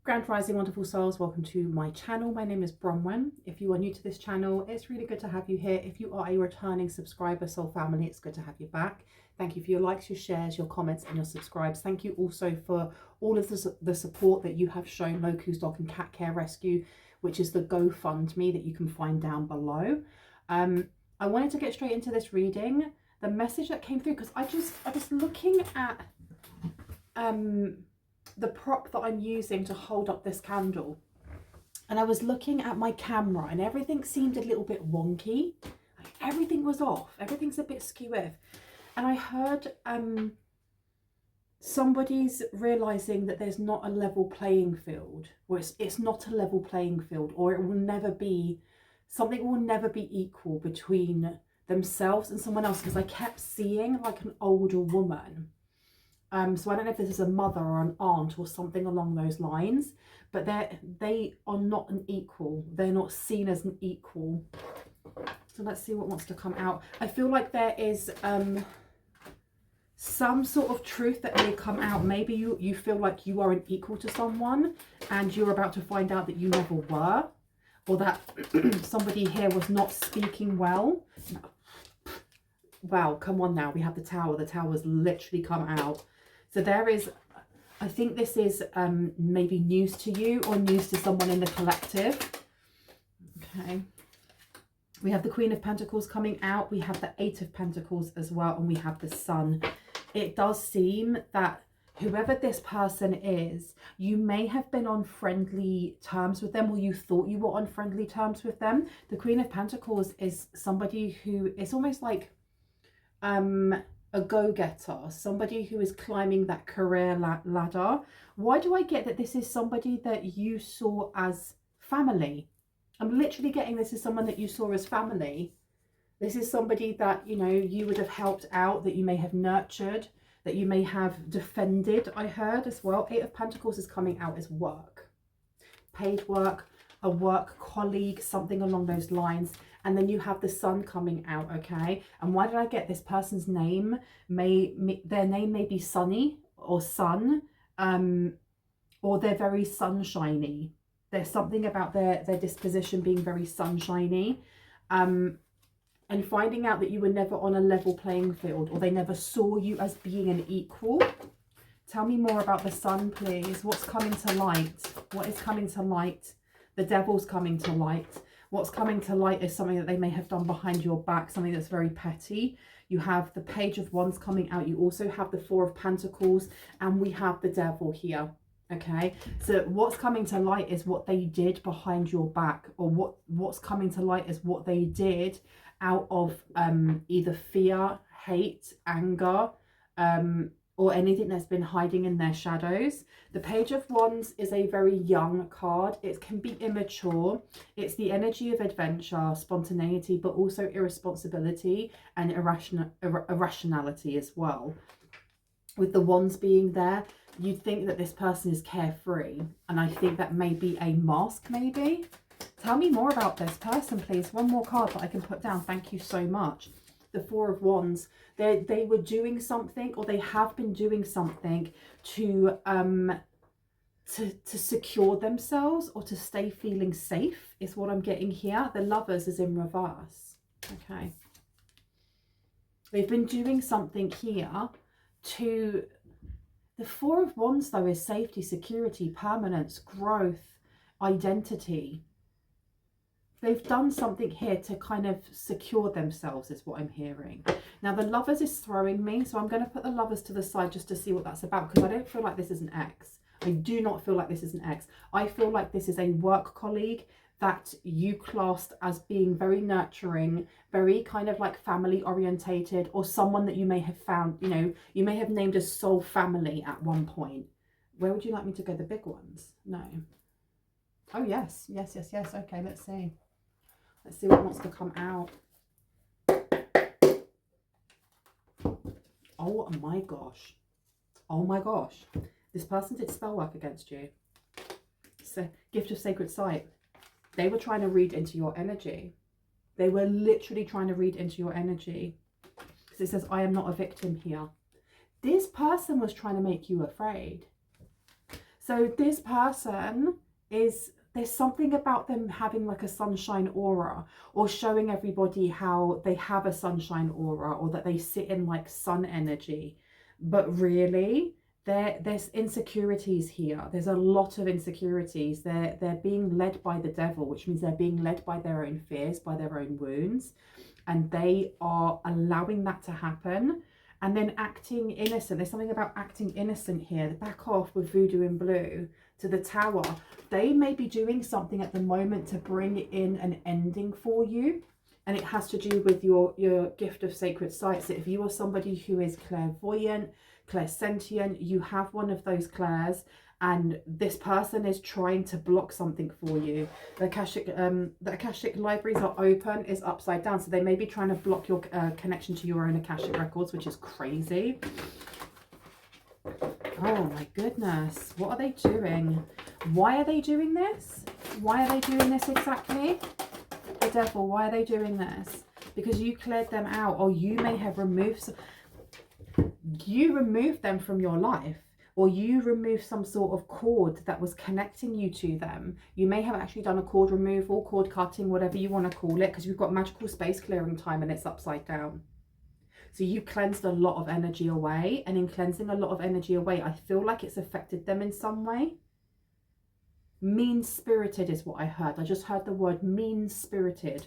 Grand Rising wonderful souls, welcome to my channel. My name is Bronwen. If you are new to this channel, it's really good to have you here. If you are a returning subscriber, soul family, it's good to have you back. Thank you for your likes, your shares, your comments and your subscribes. Thank you also for all of the support that you have shown Loku's Dog and Cat Care Rescue, which is the GoFundMe that you can find down below. I wanted to get straight into this reading. The message that came through, because I was looking at the prop that I'm using to hold up this candle, and I was looking at my camera and everything seemed a little bit wonky. Like everything was off, everything's a bit skew. And I heard somebody's realizing that there's not a level playing field, or it's not a level playing field, or it will never be, something will never be equal between themselves and someone else, because I kept seeing like an older woman. So I don't know if this is a mother or an aunt or something along those lines, but they are not an equal. They're not seen as an equal. So let's see what wants to come out. I feel like there is some sort of truth that may come out. Maybe you feel like you are an equal to someone and you're about to find out that you never were, or that somebody here was not speaking well. Wow, come on now. We have the tower. The tower's literally come out. So there is, I think this is maybe news to you or news to someone in the collective. Okay. We have the Queen of Pentacles coming out. We have the Eight of Pentacles as well. And we have the Sun. It does seem that whoever this person is, you may have been on friendly terms with them, or you thought you were on friendly terms with them. The Queen of Pentacles is somebody who is almost like a go-getter, somebody who is climbing that career ladder. Why do I get that this is somebody that you saw as family? I'm literally getting this is someone that you saw as family. This is somebody that, you know, you would have helped out, that you may have nurtured, that you may have defended. I heard as well. Eight of Pentacles is coming out as work, paid work, a work colleague, something along those lines. And then you have the Sun coming out, okay? And why did I get this person's name? Their name may be Sunny or Sun, or they're very sunshiny. There's something about their disposition being very sunshiny. And finding out that you were never on a level playing field, or they never saw you as being an equal. Tell me more about the Sun, please. What's coming to light? What is coming to light? The Devil's coming to light. What's coming to light is something that they may have done behind your back, something that's very petty. You have the Page of Wands coming out. You also have the Four of Pentacles, and we have the Devil here. Okay, so what's coming to light is what they did behind your back, or what's coming to light is what they did out of either fear, hate, anger, or anything that's been hiding in their shadows. The Page of Wands is a very young card. It can be immature. It's the energy of adventure, spontaneity, but also irresponsibility and irrationality as well. With the Wands being there, you'd think that this person is carefree. And I think that may be a mask, maybe. Tell me more about this person, please. One more card that I can put down. Thank you so much. The Four of Wands, they were doing something, or they have been doing something to secure themselves, or to stay feeling safe, is what I'm getting here. The Lovers is in reverse. Okay, they've been doing something here to, the Four of Wands though is safety, security, permanence, growth, identity. They've done something here to kind of secure themselves, is what I'm hearing. Now, the Lovers is throwing me, so I'm going to put the Lovers to the side just to see what that's about, because I don't feel like this is an ex. I do not feel like this is an ex. I feel like this is a work colleague that you classed as being very nurturing, very kind of like family orientated, or someone that you may have found, you know, you may have named as soul family at one point. Where would you like me to go? The big ones? No. Oh, yes. Yes, yes, yes. Okay, let's see. Let's see what wants to come out. Oh my gosh. Oh my gosh. This person did spell work against you. So, gift of sacred sight. They were trying to read into your energy. They were literally trying to read into your energy. Because it says, I am not a victim here. This person was trying to make you afraid. So this person is, there's something about them having like a sunshine aura, or showing everybody how they have a sunshine aura, or that they sit in like sun energy. But really, there's insecurities here. There's a lot of insecurities. They're being led by the devil, which means they're being led by their own fears, by their own wounds, and they are allowing that to happen. And then acting innocent. There's something about acting innocent here. Back off with voodoo in blue to the Tower. They may be doing something at the moment to bring in an ending for you. And it has to do with your gift of sacred sight. So if you are somebody who is clairvoyant, clairsentient, you have one of those clairs, and this person is trying to block something for you. The Akashic libraries are open, is upside down, so they may be trying to block your connection to your own Akashic records, which is crazy. Oh my goodness, what are they doing? Why are they doing this? Why are they doing this exactly? The devil, why are they doing this? Because you cleared them out, or you may have removed them from your life, or you remove some sort of cord that was connecting you to them. You may have actually done a cord removal, cord cutting, whatever you want to call it, because you've got magical space clearing time and it's upside down. So you cleansed a lot of energy away, and in cleansing a lot of energy away, I feel like it's affected them in some way. Mean-spirited is what I heard. I just heard the word mean-spirited.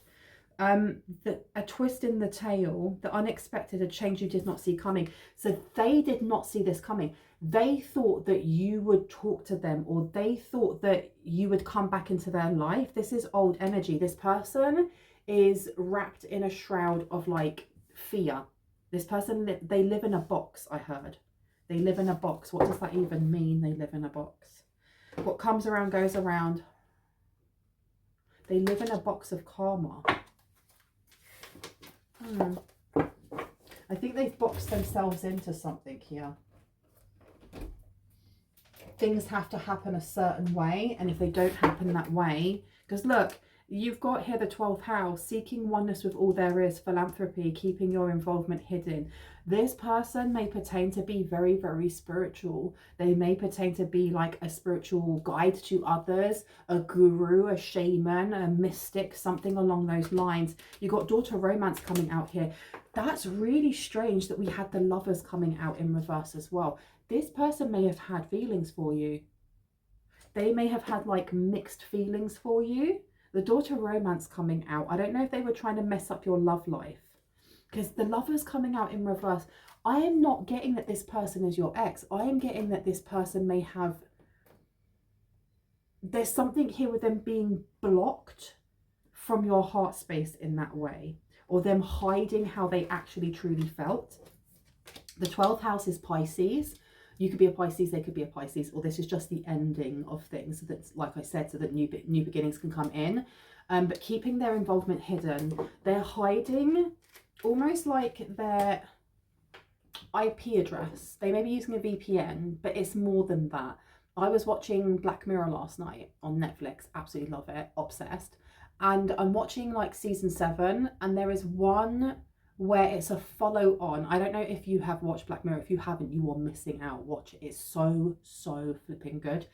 A twist in the tail, the unexpected, a change you did not see coming. So they did not see this coming. They thought that you would talk to them, or they thought that you would come back into their life. This is old energy. This person is wrapped in a shroud of like fear. This person, they live in a box, I heard. They live in a box. What does that even mean, they live in a box? What comes around goes around. They live in a box of karma. I think they've boxed themselves into something here. Things have to happen a certain way, and if they don't happen that way, because look, you've got here the 12th house, seeking oneness with all there is, philanthropy, keeping your involvement hidden. This person may pertain to be very, very spiritual. They may pertain to be like a spiritual guide to others, a guru, a shaman, a mystic, something along those lines. You got daughter romance coming out here. That's really strange that we had the lovers coming out in reverse as well. This person may have had feelings for you. They may have had like mixed feelings for you. The daughter romance coming out. I don't know if they were trying to mess up your love life, because the lovers coming out in reverse. I am not getting that this person is your ex. I am getting that this person may have, there's something here with them being blocked from your heart space in that way, or them hiding how they actually truly felt. The 12th house is Pisces. You could be a Pisces, they could be a Pisces, or this is just the ending of things. So that's, like I said, so that new beginnings can come in. But keeping their involvement hidden, they're hiding almost like their IP address. They may be using a VPN, but it's more than that. I was watching Black Mirror last night on Netflix. Absolutely love it. Obsessed. And I'm watching like season 7, and there is one where it's a follow on. I don't know if you have watched Black Mirror. If you haven't, you are missing out. Watch it. It's so flipping good.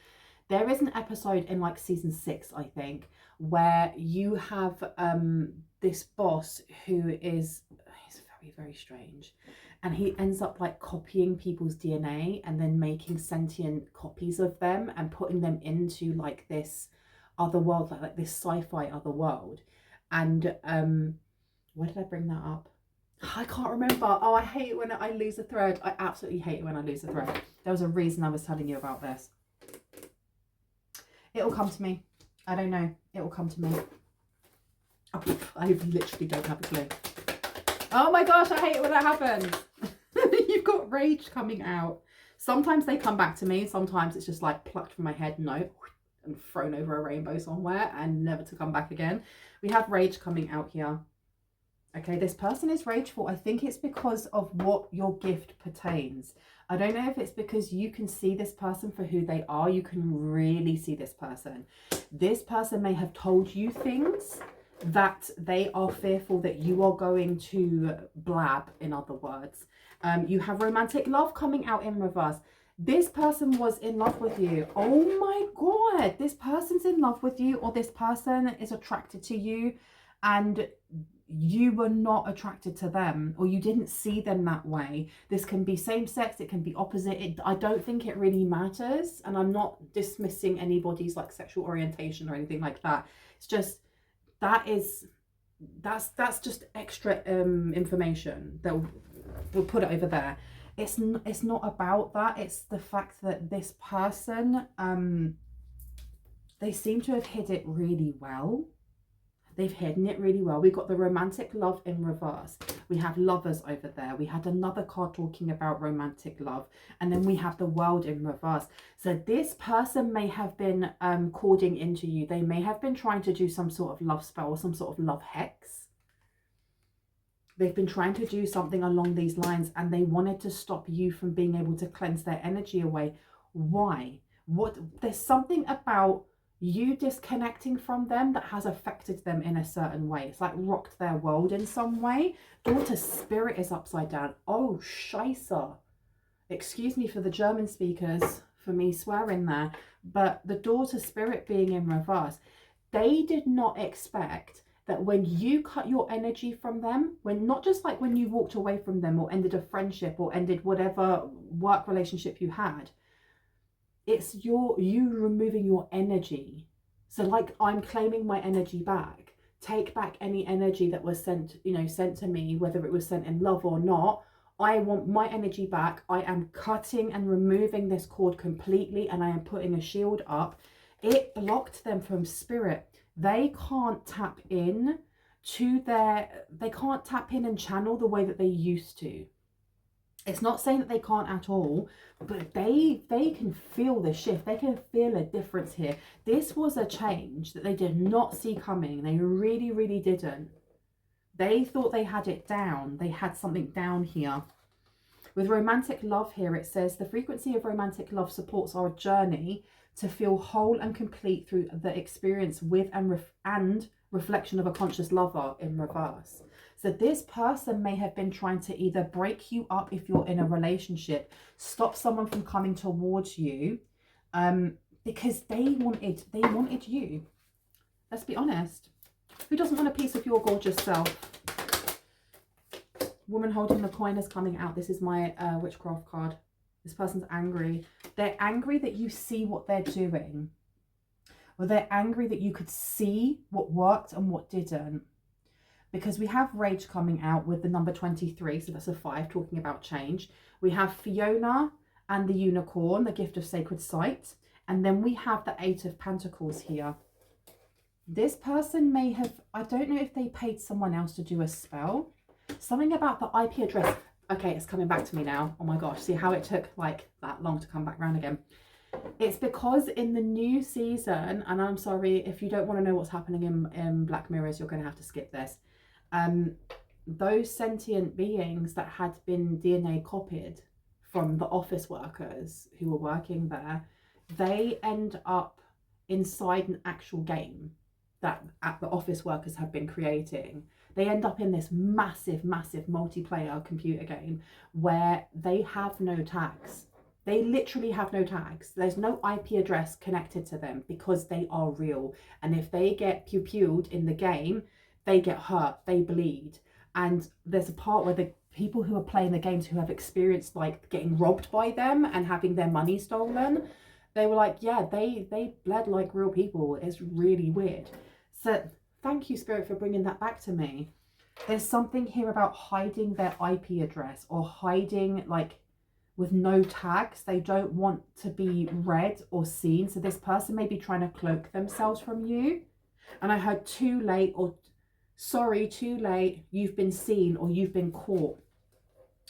There is an episode in like season 6, I think, where you have this boss who is, he's very, very strange. And he ends up like copying people's DNA and then making sentient copies of them and putting them into like this other world, like this sci-fi other world. And why did I bring that up? I can't remember. Oh, I hate it when I lose a thread. I absolutely hate it when I lose a thread. There was a reason I was telling you about this. It'll come to me. I don't know. It will come to me. Oh, I literally don't have a clue. Oh my gosh, I hate it when that happens. You've got rage coming out. Sometimes they come back to me. Sometimes it's just like plucked from my head, no, and thrown over a rainbow somewhere and never to come back again. We have rage coming out here. Okay, this person is rageful. I think it's because of what your gift pertains. I don't know if it's because you can see this person for who they are. You can really see this person. This person may have told you things that they are fearful that you are going to blab, in other words. You have romantic love coming out in reverse. This person was in love with you. Oh my God. This person's in love with you, or this person is attracted to you and you were not attracted to them, or you didn't see them that way. This can be same sex, it can be opposite. I don't think it really matters. And I'm not dismissing anybody's like sexual orientation or anything like that. It's just, that's just extra information that we'll put it over there. It's not about that. It's the fact that this person, they seem to have hid it really well. They've hidden it really well. We've got the romantic love in reverse. We have lovers over there. We had another card talking about romantic love. And then we have the world in reverse. So this person may have been cording into you. They may have been trying to do some sort of love spell or some sort of love hex. They've been trying to do something along these lines, and they wanted to stop you from being able to cleanse their energy away. Why? There's something about you disconnecting from them that has affected them in a certain way. It's like rocked their world in some way. Daughter spirit is upside down. Oh, scheisse. Excuse me for the German speakers, for me swearing there. But the daughter spirit being in reverse, they did not expect that when you cut your energy from them, when not just like when you walked away from them or ended a friendship or ended whatever work relationship you had, it's you removing your energy. So like, I'm claiming my energy back. Take back any energy that was sent to me, whether it was sent in love or not. I want my energy back. I am cutting and removing this cord completely, and I am putting a shield up. It blocked them from spirit. They can't tap in they can't tap in and channel the way that they used to. It's not saying that they can't at all, but they can feel the shift. They can feel a difference here. This was a change that they did not see coming. They really, really didn't. They thought they had it down. They had something down here. With romantic love here, it says the frequency of romantic love supports our journey to feel whole and complete through the experience with and reflection of a conscious lover in reverse. So this person may have been trying to either break you up if you're in a relationship, stop someone from coming towards you, because they wanted you. Let's be honest. Who doesn't want a piece of your gorgeous self? Woman holding the coin is coming out. This is my witchcraft card. This person's angry. They're angry that you see what they're doing. Or they're angry that you could see what worked and what didn't. Because we have rage coming out with the number 23. So that's a 5, talking about change. We have Fiona and the unicorn, the gift of sacred sight. And then we have the 8 of Pentacles here. This person may have, I don't know if they paid someone else to do a spell. Something about the IP address. Okay, it's coming back to me now. Oh my gosh, see how it took like that long to come back around again. It's because in the new season, and I'm sorry if you don't want to know what's happening in Black Mirrors, you're going to have to skip this. Those sentient beings that had been DNA copied from the office workers who were working there, they end up inside an actual game that the office workers have been creating. They end up in this massive, massive multiplayer computer game where they have no tags. They literally have no tags. There's no IP address connected to them because they are real. And if they get pew-pewed in the game, they get hurt, they bleed. And there's a part where the people who are playing the games who have experienced like getting robbed by them and having their money stolen, they were like, yeah, they bled like real people. It's really weird. So thank you, Spirit, for bringing that back to me. There's something here about hiding their IP address or hiding like with no tags. They don't want to be read or seen. So this person may be trying to cloak themselves from you. And I heard too late, or sorry, too late, you've been seen or you've been caught.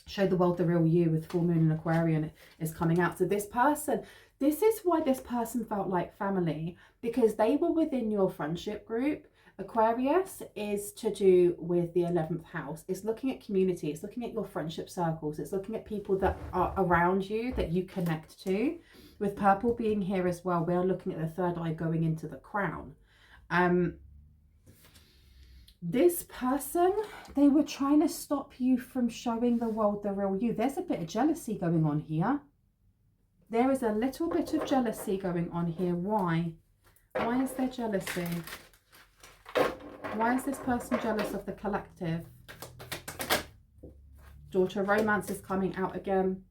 Show the world the real you with full moon and Aquarian is coming out. So this person, this is why this person felt like family, because they were within your friendship group. Aquarius is to do with the 11th house. It's looking at community. It's looking at your friendship circles. It's looking at people that are around you that you connect to. With purple being here as well, we are looking at the third eye going into the crown. This person, they were trying to stop you from showing the world the real you. There's a bit of jealousy going on here. There is a little bit of jealousy going on here. Why? Why is there jealousy? Why is this person jealous of the collective? Daughter, romance is coming out again.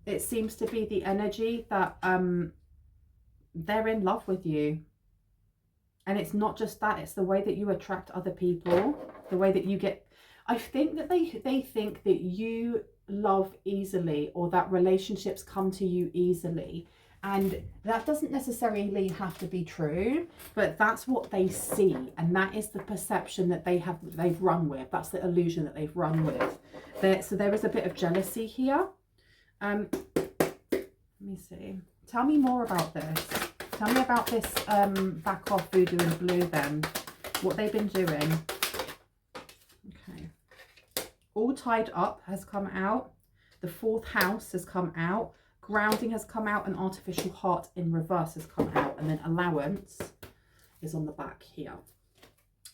It seems to be the energy that they're in love with you. And it's not just that, it's the way that you attract other people, the way that you get... I think that they think that you love easily, or that relationships come to you easily. And that doesn't necessarily have to be true, but that's what they see. And that is the perception that they've run with. That's the illusion that they've run with. So there is a bit of jealousy here. Let me see. Tell me more about this. Tell me about this back off voodoo and blue then. What they've been doing. Okay. All tied up has come out. The fourth house has come out. Grounding has come out. An artificial heart in reverse has come out. And then allowance is on the back here.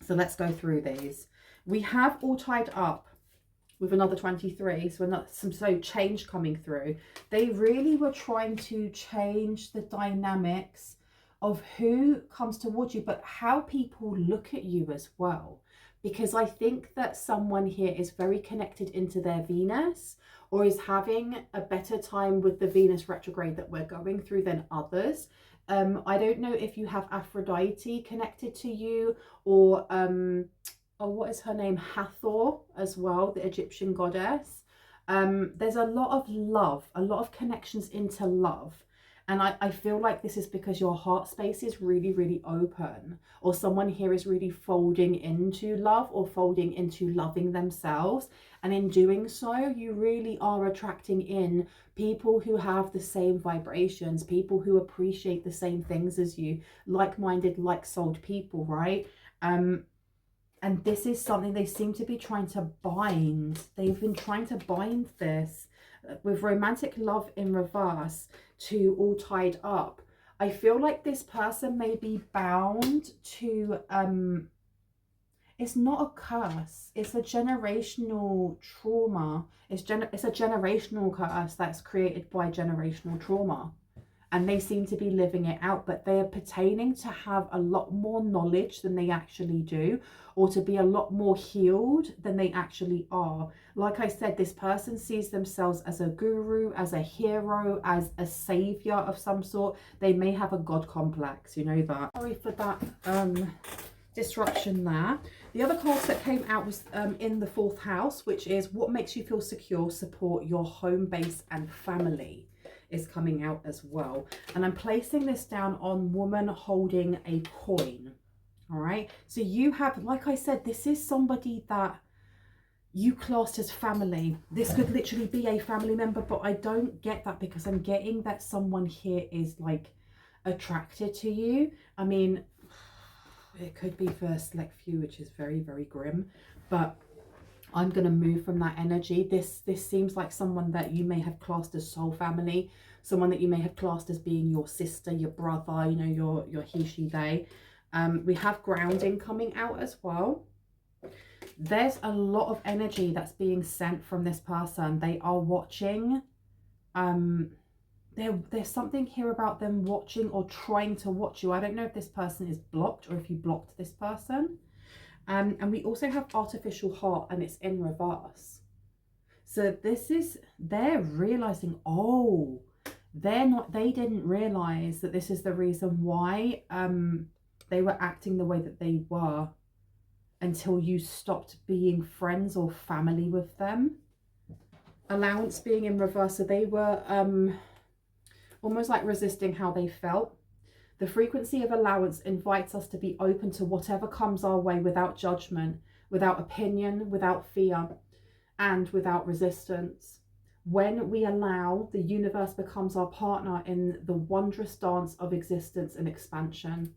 So let's go through these. We have all tied up with another 23. So change coming through. They really were trying to change the dynamics of who comes towards you, but how people look at you as well. Because I think that someone here is very connected into their Venus, or is having a better time with the Venus retrograde that we're going through than others. I don't know if you have Aphrodite connected to you, or what is her name? Hathor as well, the Egyptian goddess. There's a lot of love, a lot of connections into love. And I feel like this is because your heart space is really, really open, or someone here is really folding into love, or folding into loving themselves. And in doing so, you really are attracting in people who have the same vibrations, people who appreciate the same things as you, like-minded, like-souled people, right? And this is something they seem to be trying to bind. They've been trying to bind this with romantic love in reverse to all tied up. I feel like this person may be bound to, it's not a curse, it's a generational trauma. It's a generational curse that's created by generational trauma. And they seem to be living it out, but they are pertaining to have a lot more knowledge than they actually do, or to be a lot more healed than they actually are. Like I said, this person sees themselves as a guru, as a hero, as a savior of some sort. They may have a God complex, you know that. Sorry for that disruption there. The other cards that came out was in the fourth house, which is what makes you feel secure, support your home base and family, is coming out as well. And I'm placing this down on woman holding a coin. All right, so you have, like I said, this is somebody that you classed as family. This could literally be a family member, but I don't get that, because I'm getting that someone here is like attracted to you. I mean, it could be for a select few, which is very, very grim, but I'm going to move from that energy. This seems like someone that you may have classed as soul family, someone that you may have classed as being your sister, your brother, you know, your he, she, they. We have grounding coming out as well. There's a lot of energy that's being sent from this person. They are watching. There's something here about them watching or trying to watch you. I don't know if this person is blocked or if you blocked this person. And we also have artificial heart, and it's in reverse. So this is, they're realizing, oh, they didn't realize that this is the reason why they were acting the way that they were until you stopped being friends or family with them. Allowance being in reverse, so they were almost like resisting how they felt. The frequency of allowance invites us to be open to whatever comes our way without judgment, without opinion, without fear, and without resistance. When we allow, the universe becomes our partner in the wondrous dance of existence and expansion.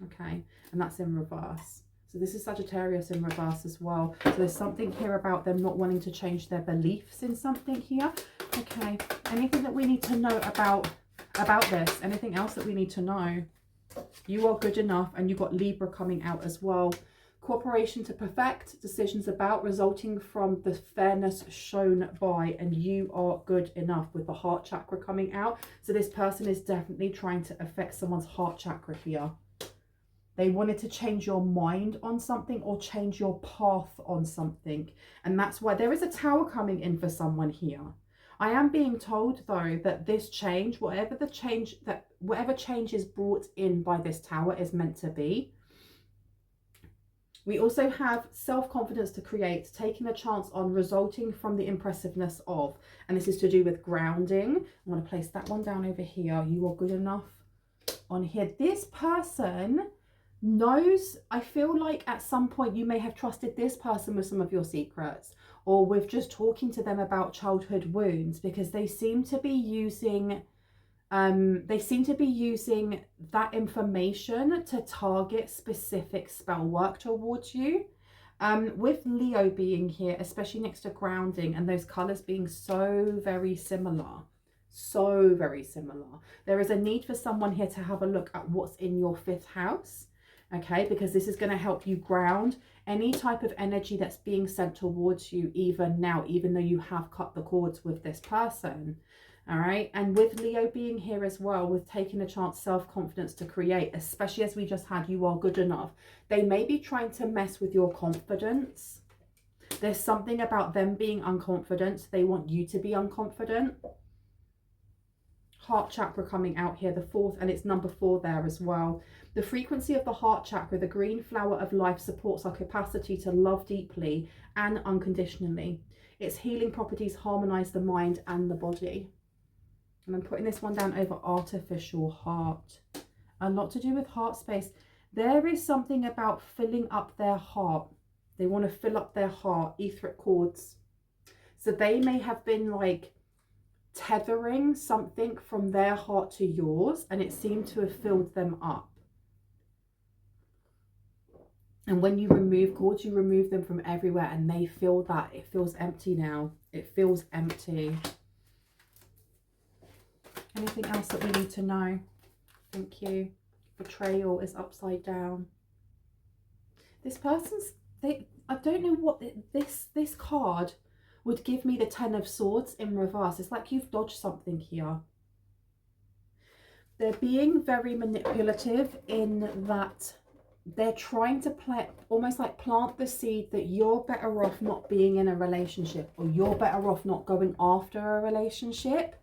Okay, and that's in reverse. So this is Sagittarius in reverse as well. So there's something here about them not wanting to change their beliefs in something here. Okay, anything that we need to know about this? Anything else that we need to know? You are good enough, and you've got Libra coming out as well. Cooperation to perfect, decisions about, resulting from the fairness shown by, and you are good enough, with the heart chakra coming out. So this person is definitely trying to affect someone's heart chakra here. They wanted to change your mind on something or change your path on something. And that's why there is a tower coming in for someone here. I am being told though that this change, whatever change is brought in by this tower is meant to be. We also have self-confidence to create, taking a chance on, resulting from the impressiveness of, and this is to do with grounding. I'm going to place that one down over here. You are good enough on here. This person knows, I feel like at some point you may have trusted this person with some of your secrets, or with just talking to them about childhood wounds, because they seem to be using that information to target specific spell work towards you. With Leo being here, especially next to grounding, and those colors being so very similar, there is a need for someone here to have a look at what's in your 5th house. Okay, because this is going to help you ground any type of energy that's being sent towards you even now, even though you have cut the cords with this person. All right, and with Leo being here as well, with taking a chance, self-confidence to create, especially as we just had, you are good enough. They may be trying to mess with your confidence. There's something about them being unconfident. They want you to be unconfident. Heart chakra coming out here, the 4th, and it's number 4 there as well. The frequency of the heart chakra, the green flower of life, supports our capacity to love deeply and unconditionally. Its healing properties harmonize the mind and the body. And I'm putting this one down over artificial heart. A lot to do with heart space. There is something about filling up their heart. They want to fill up their heart, etheric cords. So they may have been like tethering something from their heart to yours, and it seemed to have filled them up. And when you remove cords, you remove them from everywhere, and they feel that. It feels empty now. It feels empty. Anything else that we need to know? Thank you. Betrayal is upside down. This person's, I don't know what this card would give me, the 10 of Swords in reverse. It's like you've dodged something here. They're being very manipulative in that they're trying to almost like plant the seed that you're better off not being in a relationship, or you're better off not going after a relationship.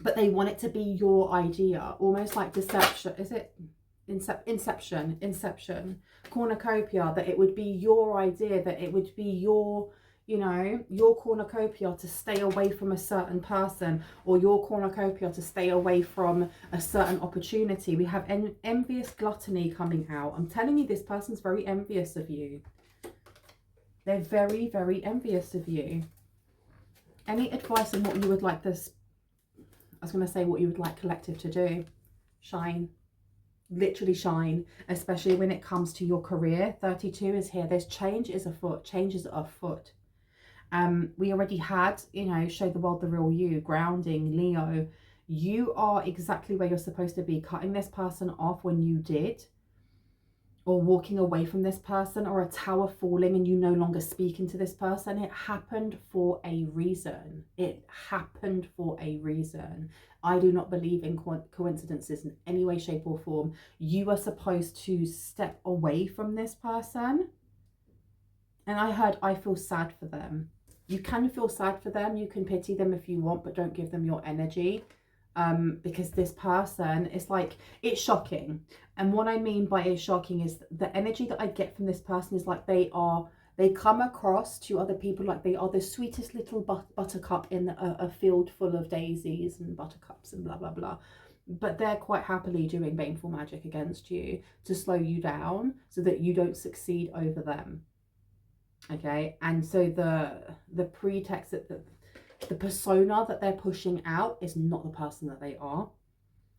But they want it to be your idea, almost like deception. Is it inception, cornucopia, that it would be your idea, that it would be your, you know, your cornucopia to stay away from a certain person, or your cornucopia to stay away from a certain opportunity. We have envious gluttony coming out. I'm telling you, this person's very envious of you. They're very, very envious of you. Any advice on what you would like this, I was going to say what you would like collective to do? Shine. Literally shine, especially when it comes to your career. 32 is here. There's change is afoot. Change is afoot. We already had, you know, show the world the real you, grounding, Leo. You are exactly where you're supposed to be. Cutting this person off when you did, or walking away from this person, or a tower falling and you no longer speaking to this person. It happened for a reason. It happened for a reason. I do not believe in coincidences in any way, shape or form. You are supposed to step away from this person. And I feel sad for them. You can feel sad for them. You can pity them if you want, but don't give them your energy. Because this person is like, it's shocking. And what I mean by it's shocking is the energy that I get from this person is like they come across to other people like they are the sweetest little buttercup in a field full of daisies and buttercups and blah blah blah, but they're quite happily doing baneful magic against you to slow you down so that you don't succeed over them. Okay, and so the pretext that the persona that they're pushing out is not the person that they are.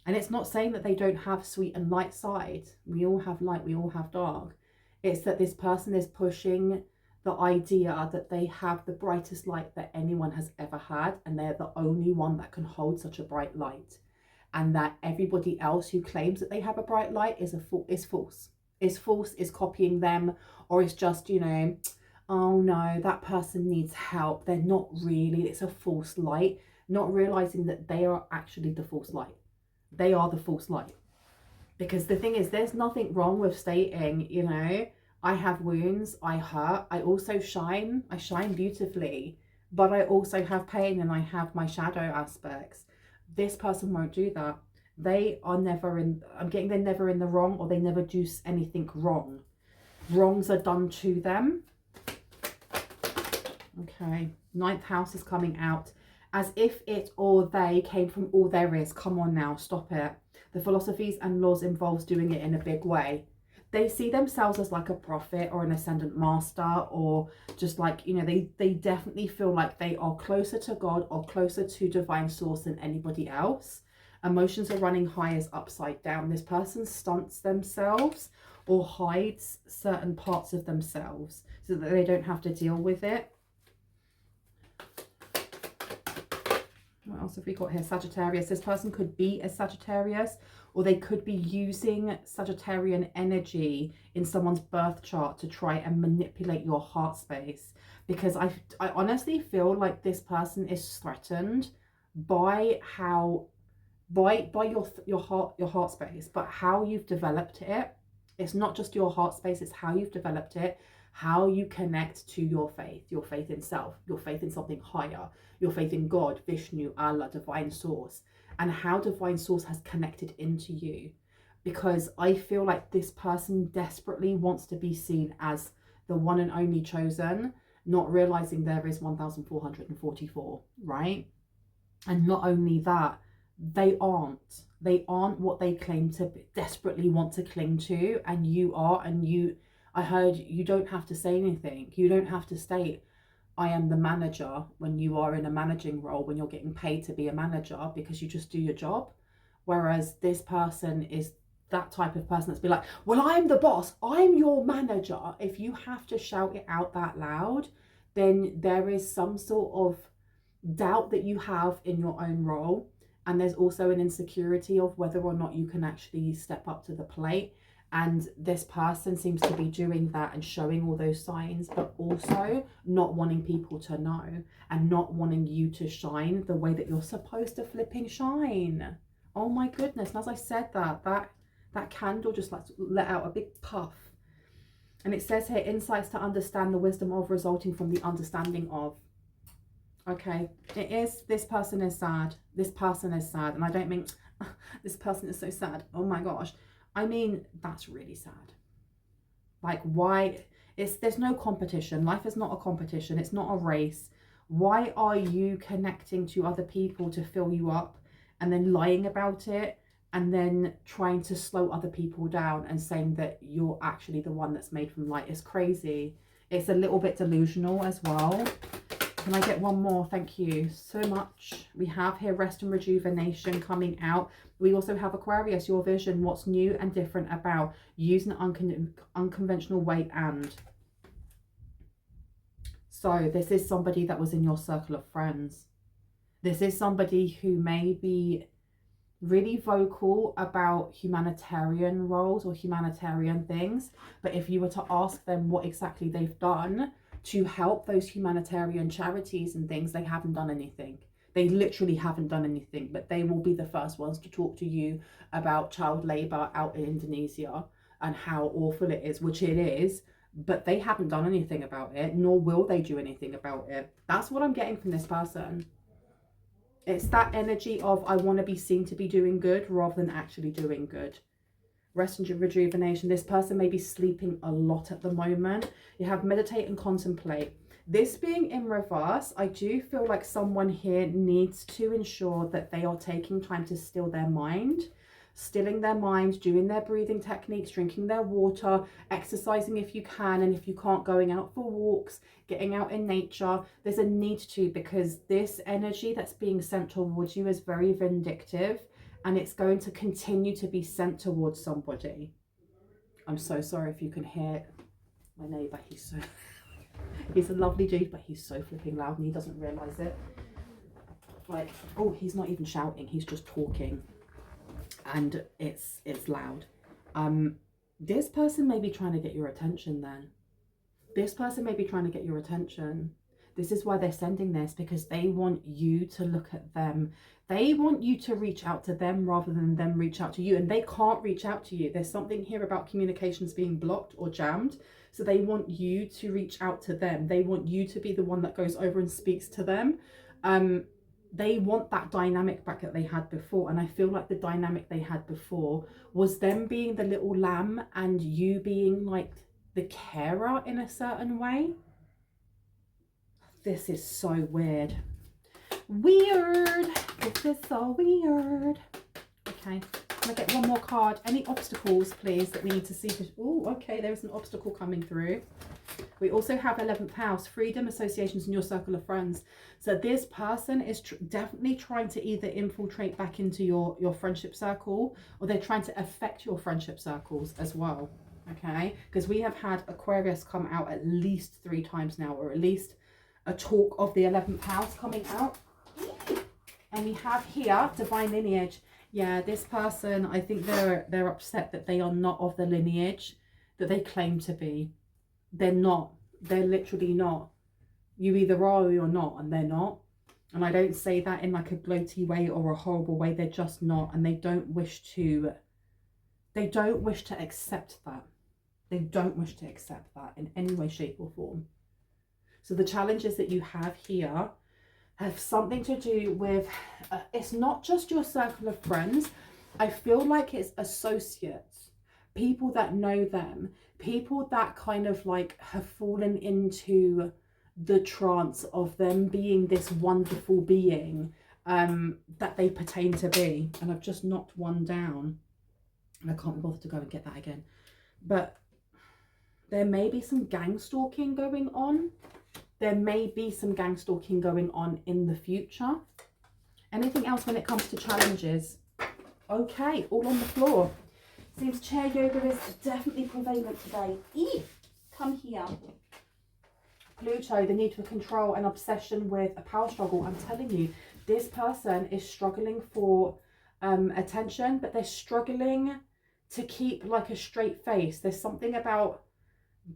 And it's not saying that they don't have sweet and light side. We all have light, we all have dark. It's that this person is pushing the idea that they have the brightest light that anyone has ever had, and they're the only one that can hold such a bright light. And that everybody else who claims that they have a bright light is false. is false, is copying them, or it's just, you know, oh no, that person needs help. They're not really, it's a false light, not realizing that they are actually the false light. They are the false light. Because the thing is, there's nothing wrong with stating, you know, I have wounds, I hurt, I also shine, I shine beautifully, but I also have pain and I have my shadow aspects. This person won't do that. They are never in, I'm getting they're never in the wrong, or they never do anything wrong. Wrongs are done to them. Okay, 9th house is coming out. As if it or they came from all there is. Come on now, stop it. The philosophies and laws involves doing it in a big way. They see themselves as like a prophet or an ascendant master, or just like, you know, they definitely feel like they are closer to God or closer to divine source than anybody else. Emotions are running high as upside down. This person stunts themselves or hides certain parts of themselves so that they don't have to deal with it. What else have we got here? Sagittarius. This person could be a Sagittarius, or they could be using Sagittarian energy in someone's birth chart to try and manipulate your heart space. Because I honestly feel like this person is threatened by how, by your heart space, but how you've developed it. It's not just your heart space, it's how you've developed it, how you connect to your faith in self, your faith in something higher, your faith in God, Vishnu, Allah, divine source, and how divine source has connected into you. Because I feel like this person desperately wants to be seen as the one and only chosen, not realizing there is 1,444, right? And not only that, they aren't what they claim to desperately want to cling to, and you are. And you, I heard, you don't have to say anything. You don't have to state, I am the manager, when you are in a managing role, when you're getting paid to be a manager, because you just do your job. Whereas this person is that type of person that's be like, well, I'm the boss, I'm your manager. If you have to shout it out that loud, then there is some sort of doubt that you have in your own role. And there's also an insecurity of whether or not you can actually step up to the plate. And this person seems to be doing that and showing all those signs, but also not wanting people to know and not wanting you to shine the way that you're supposed to flipping shine. Oh my goodness. And as I said that candle just like let out a big puff. And it says here, insights to understand the wisdom of resulting from the understanding of. Okay, it is, this person is sad. This person is sad. And I don't mean, this person is so sad. Oh my gosh. I mean, that's really sad. Like, why? There's no competition. Life is not a competition. It's not a race. Why are you connecting to other people to fill you up and then lying about it and then trying to slow other people down and saying that you're actually the one that's made from light? It's crazy. It's a little bit delusional as well. Can I get one more? Thank you so much. We have here rest and rejuvenation coming out. We also have Aquarius, your vision, what's new and different about using an unconventional way. And so this is somebody that was in your circle of friends. This is somebody who may be really vocal about humanitarian roles or humanitarian things. But if you were to ask them what exactly they've done to help those humanitarian charities and things, they haven't done anything. They literally haven't done anything, but they will be the first ones to talk to you about child labor out in Indonesia and how awful it is, which it is, but they haven't done anything about it, nor will they do anything about it. That's what I'm getting from this person. It's that energy of, I want to be seen to be doing good rather than actually doing good. Rest and rejuvenation. This person may be sleeping a lot at the moment. You have meditate and contemplate. This being in reverse, I do feel like someone here needs to ensure that they are taking time to still their mind, stilling their mind, doing their breathing techniques, drinking their water, exercising if you can, and if you can't, going out for walks, getting out in nature. There's a need to, because this energy that's being sent towards you is very vindictive. And it's going to continue to be sent towards somebody. I'm so sorry if you can hear my neighbour. He's a lovely dude, but he's so flipping loud and he doesn't realise it. Like, oh, he's not even shouting. He's just talking. And it's loud. This person may be trying to get your attention then. This person may be trying to get your attention. This is why they're sending this, because they want you to look at them. They want you to reach out to them rather than them reach out to you. And they can't reach out to you. There's something here about communications being blocked or jammed. So they want you to reach out to them. They want you to be the one that goes over and speaks to them. They want that dynamic back that they had before. And I feel like the dynamic they had before was them being the little lamb and you being like the carer in a certain way. This is so weird. Weird. This is so weird. Okay, can I get one more card? Any obstacles, please, that we need to see? Oh, okay, there's an obstacle coming through. We also have 11th house, freedom, associations, and your circle of friends. So this person is definitely trying to either infiltrate back into your friendship circle, or they're trying to affect your friendship circles as well. Okay, because we have had Aquarius come out at least 3 times now, or at least a talk of the 11th house coming out. And we have here divine lineage. Yeah, this person, I think they're upset that they are not of the lineage that they claim to be. They're not. They're literally not. You either are or you're not, and they're not. And I don't say that in like a gloaty way or a horrible way. They're just not, and they don't wish to accept that. They don't wish to accept that in any way, shape or form. So the challenges that you have here have something to do with, it's not just your circle of friends. I feel like it's associates, people that know them, people that kind of like have fallen into the trance of them being this wonderful being that they pertain to be. And I've just knocked one down and I can't bother to go and get that again. But there may be some gangstalking going on. There may be some gangstalking going on in the future. Anything else when it comes to challenges? Okay, all on the floor. Seems chair yoga is definitely prevalent today. Come here. Pluto, the need for control and obsession with a power struggle. I'm telling you, this person is struggling for attention, but they're struggling to keep like a straight face. There's something about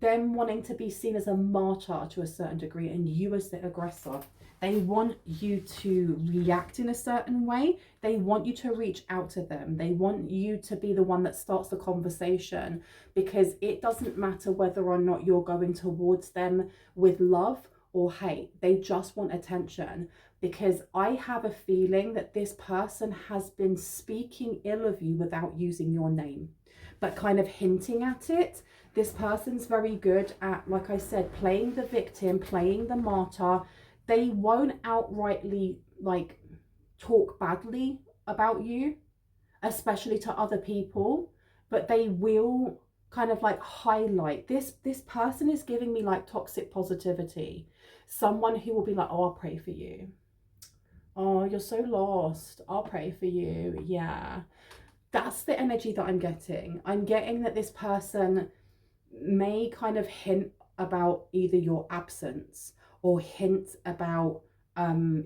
them wanting to be seen as a martyr to a certain degree, and you as the aggressor. They want you to react in a certain way. They want you to reach out to them. They want you to be the one that starts the conversation, because it doesn't matter whether or not you're going towards them with love or hate. They just want attention, because I have a feeling that this person has been speaking ill of you without using your name, but kind of hinting at it. This person's very good at, like I said, playing the victim, playing the martyr. They won't outrightly like talk badly about you, especially to other people, but they will kind of like highlight this person is giving me like toxic positivity. Someone who will be like, oh, I'll pray for you. Oh, you're so lost. I'll pray for you. Yeah. That's the energy that I'm getting. I'm getting that this person may kind of hint about either your absence or hint about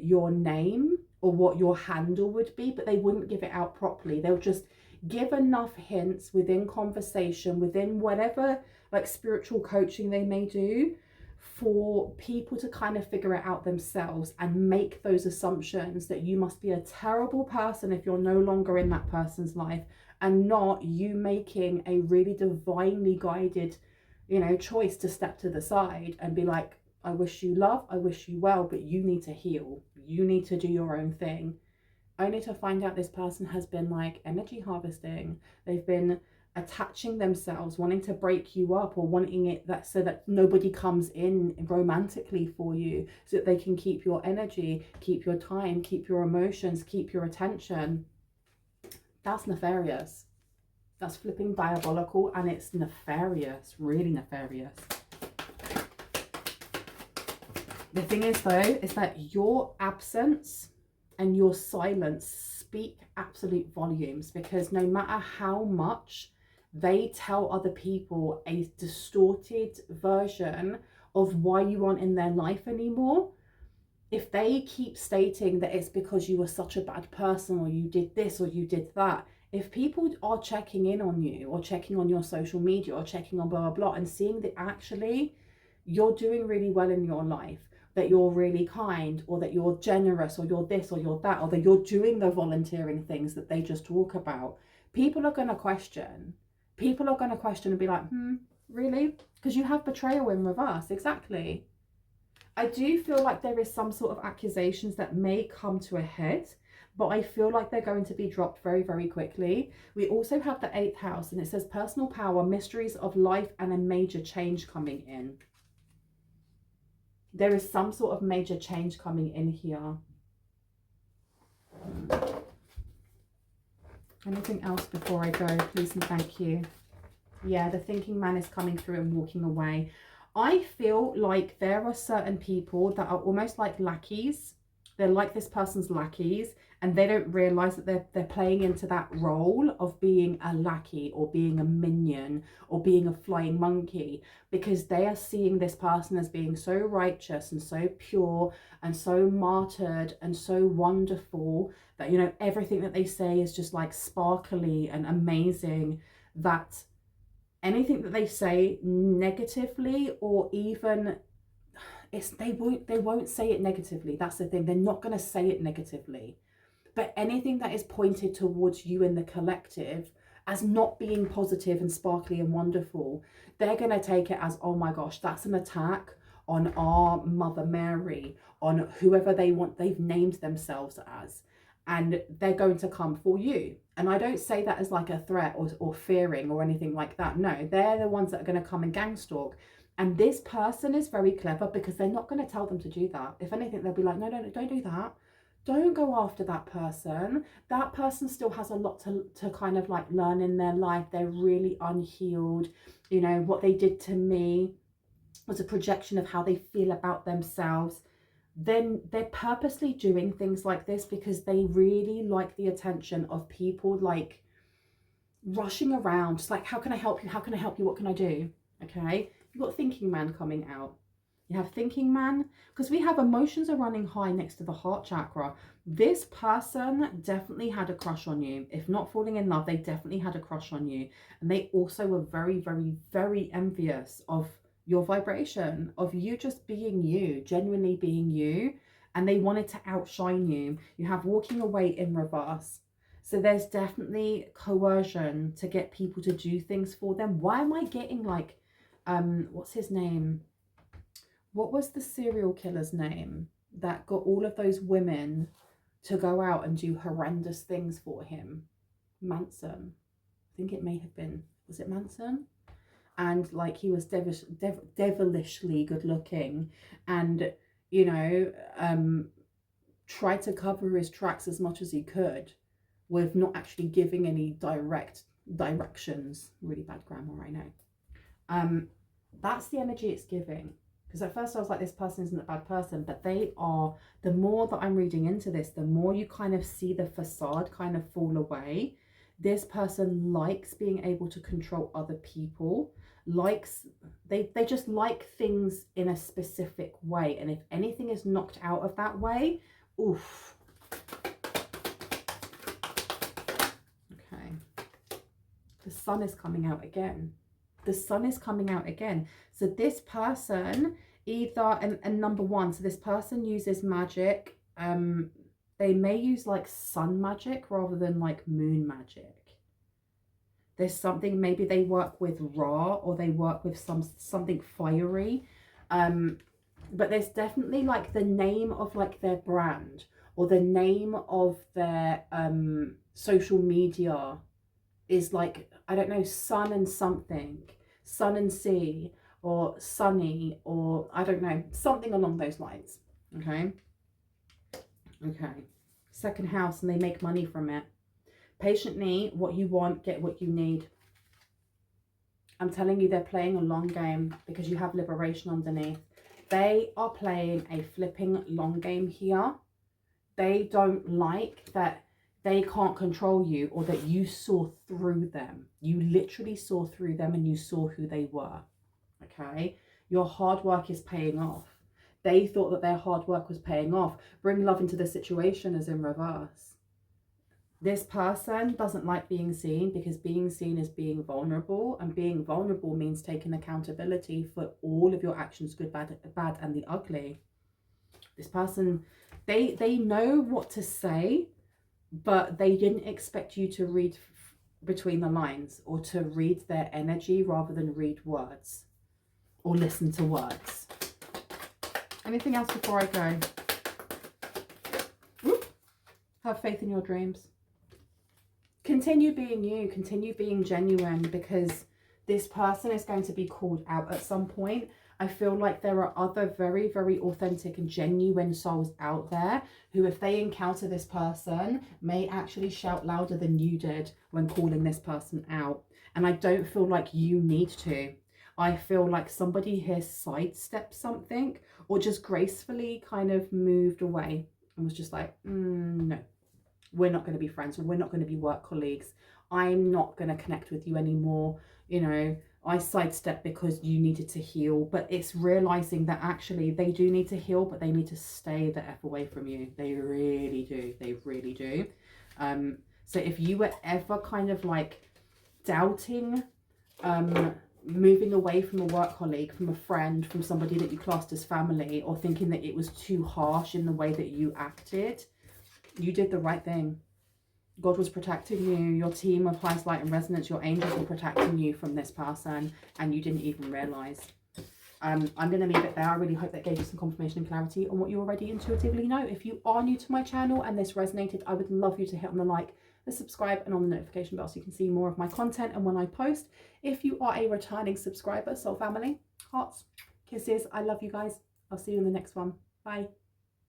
your name or what your handle would be, but they wouldn't give it out properly. They'll just give enough hints within conversation, within whatever like spiritual coaching they may do, for people to kind of figure it out themselves and make those assumptions that you must be a terrible person if you're no longer in that person's life, and not you making a really divinely guided, you know, choice to step to the side and be like, I wish you love, I wish you well, but you need to heal. You need to do your own thing. Only to find out this person has been like energy harvesting. They've been attaching themselves, wanting to break you up, or wanting it that so that nobody comes in romantically for you, so that they can keep your energy, keep your time, keep your emotions, keep your attention. That's nefarious. That's flipping diabolical, and it's nefarious, really nefarious. The thing is though, is that your absence and your silence speak absolute volumes, because no matter how much they tell other people a distorted version of why you aren't in their life anymore, if they keep stating that it's because you were such a bad person, or you did this or you did that, If people are checking in on you or checking on your social media or checking on blah, blah, blah, and seeing that actually you're doing really well in your life, that you're really kind, or that you're generous, or you're this, or you're that, or that you're doing the volunteering things that they just talk about, people are going to question. People are going to question and be like, really? Because you have betrayal in reverse. Exactly. I do feel like there is some sort of accusations that may come to a head, but I feel like they're going to be dropped very, very quickly. We also have the 8th house, and it says personal power, mysteries of life, and a major change coming in. There is some sort of major change coming in here. Anything else before I go, please and thank you. Yeah, the thinking man is coming through and walking away. I feel like there are certain people that are almost like lackeys. They're like this person's lackeys, and they don't realize that they're playing into that role of being a lackey or being a minion or being a flying monkey, because they are seeing this person as being so righteous and so pure and so martyred and so wonderful that, you know, everything that they say is just like sparkly and amazing, that anything that they say negatively, or even they won't say it negatively. That's the thing. They're not going to say it negatively. But anything that is pointed towards you in the collective as not being positive and sparkly and wonderful, they're going to take it as, oh my gosh, that's an attack on our Mother Mary, on whoever they've named themselves as. And they're going to come for you. And I don't say that as like a threat or fearing or anything like that. No, they're the ones that are going to come and gangstalk. And this person is very clever, because they're not going to tell them to do that. If anything, they'll be like, no, don't do that. Don't go after that person. That person still has a lot to kind of like learn in their life. They're really unhealed. You know, what they did to me was a projection of how they feel about themselves. Then they're purposely doing things like this because they really like the attention of people, like rushing around, just like, how can I help you? How can I help you? What can I do? Okay. You've got thinking man coming out. You have thinking man, because we have emotions are running high next to the heart chakra. This person definitely had a crush on you. If not falling in love, they definitely had a crush on you. And they also were very, very, very envious of your vibration, of you just being you, genuinely being you. And they wanted to outshine you. You have walking away in reverse. So there's definitely coercion to get people to do things for them. Why am I getting like, what's his name? What was the serial killer's name that got all of those women to go out and do horrendous things for him? Manson. I think it may have been. Was it Manson? And like, he was devilishly good looking, and, you know, tried to cover his tracks as much as he could with not actually giving any direct directions. Really bad grammar, I know. That's the energy it's giving. Because at first I was like, this person isn't a bad person, but they are. The more that I'm reading into this, the more you kind of see the facade kind of fall away. This person likes being able to control other people, they just like things in a specific way. And if anything is knocked out of that way, oof. Okay. The sun is coming out again. The sun is coming out again. So this person either, and number one, so this person uses magic. They may use like sun magic rather than like moon magic. There's something, maybe they work with Ra, or they work with something fiery. But there's definitely like the name of like their brand, or the name of their social media is like, I don't know, sun and something, sun and sea, or sunny, or I don't know, something along those lines. Okay. Okay. Second house, and they make money from it. Patiently, what you want, get what you need. I'm telling you, they're playing a long game, because you have liberation underneath. They are playing a flipping long game here. They don't like that they can't control you, or that you saw through them. You literally saw through them, and you saw who they were. Okay? Your hard work is paying off. They thought that their hard work was paying off. Bring love into the situation as in reverse. This person doesn't like being seen, because being seen is being vulnerable, and being vulnerable means taking accountability for all of your actions, good, bad, and the ugly. This person, they know what to say, but they didn't expect you to read between the lines, or to read their energy rather than read words or listen to words. Anything else before I go? Whoop. Have faith in your dreams. Continue being you, continue being genuine, because this person is going to be called out at some point. I feel like there are other very, very authentic and genuine souls out there who, if they encounter this person, may actually shout louder than you did when calling this person out. And I don't feel like you need to. I feel like somebody here sidestepped something, or just gracefully kind of moved away and was just like, no. We're not going to be friends, or we're not going to be work colleagues. I'm not going to connect with you anymore. You know, I sidestepped because you needed to heal. But it's realizing that actually they do need to heal, but they need to stay the F away from you. They really do. They really do. So if you were ever kind of like doubting, moving away from a work colleague, from a friend, from somebody that you classed as family, or thinking that it was too harsh in the way that you acted, you did the right thing. God was protecting you. Your team of highest light and resonance, your angels were protecting you from this person, and you didn't even realize. I'm going to leave it there. I really hope that gave you some confirmation and clarity on what you already intuitively know. If you are new to my channel and this resonated, I would love you to hit on the like, the subscribe, and on the notification bell so you can see more of my content and when I post. If you are a returning subscriber, soul family, hearts, kisses, I love you guys. I'll see you in the next one. Bye.